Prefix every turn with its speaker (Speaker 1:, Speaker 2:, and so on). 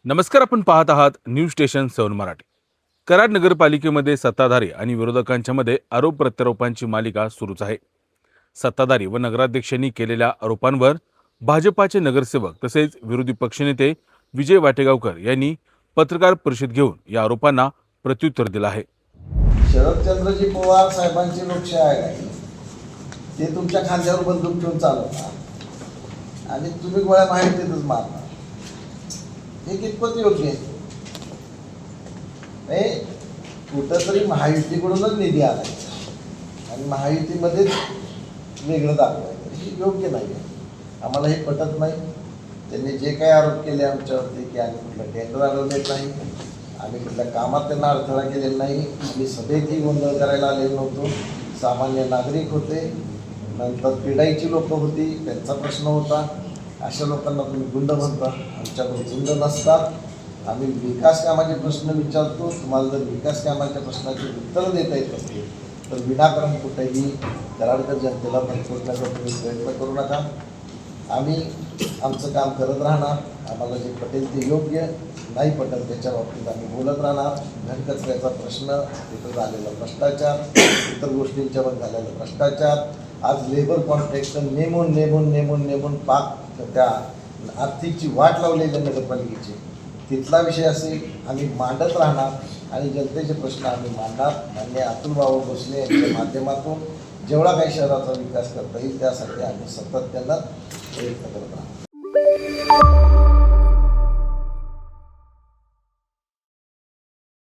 Speaker 1: नमस्कार, आपण पाहत आहात न्यूज स्टेशन 7 मराठी। कराड नगरपालिकेमध्ये सत्ताधारी आणि विरोधकांच्या मध्ये आरोप प्रत्यारोपांची मालिका सुरूच आहे। सत्ताधारी व नगराध्यक्षांनी केलेल्या आरोपांवर भाजपाचे नगरसेवक तसेच विरोधी पक्षनेते विजय वाटेगावकर यांनी पत्रकार परिषद घेऊन या आरोपांना प्रत्युत्तर दिलं आहे।
Speaker 2: शरदचंद्रजी पवार साहेबांची लोकशाही आहे, ते तुमच्या खांद्यावर बंदूक ठेवून चालवतात आणि तुम्ही गोळ्या माहितीतच मारणार, हे कितपत योग्य आहे? कुठंतरी महायुतीकडूनच निधी आणायचा आणि महायुतीमध्येच वेगळं दाखवायचं, हे योग्य नाही आहे। आम्हाला हे पटत नाही। त्यांनी जे काही आरोप केले आमच्यावरती की आम्ही कुठलं टेंडर अडवलेलं नाही, आम्ही कुठल्या कामात त्यांना अडथळा केलेला नाही, आम्ही सभेतही गोंधळ करायला आलेलो नव्हतो। सामान्य नागरिक होते, नंतर क्रीडाईची लोक होती, त्यांचा प्रश्न होता। अशा लोकांना तुम्ही गुंड म्हणता, आमच्याकडे गुंड नसतात। आम्ही विकास कामाचे प्रश्न विचारतो, तुम्हाला जर विकास कामाच्या प्रश्नाची उत्तरं देता येत असतील तर विनाकारण कुठेही कराडकर जनतेला भरकटण्याचा तुम्ही प्रयत्न करू नका। आम्ही आमचं काम करत राहणार, आम्हाला जे पटेल ते योग्य, नाही पटेल त्याच्या बाबतीत आम्ही बोलत राहणार। घनकचऱ्याचा प्रश्न, तिथं झालेला भ्रष्टाचार, इतर गोष्टींच्यावर झालेला भ्रष्टाचार, आज लेबर कॉन्ट्रॅक्ट नेमून पाक त्या आर्थिकची वाट लावलेली नगरपालिकेची, तिथला विषय असेल आम्ही मांडत राहणार आणि जनतेचे प्रश्न आम्ही मांडणार। माननीय अतुल बाबा भोसले यांच्या माध्यमातून जेवढा काही शहराचा विकास करता येईल त्यासाठी आम्ही सातत्यानं प्रयत्न करत राहणार।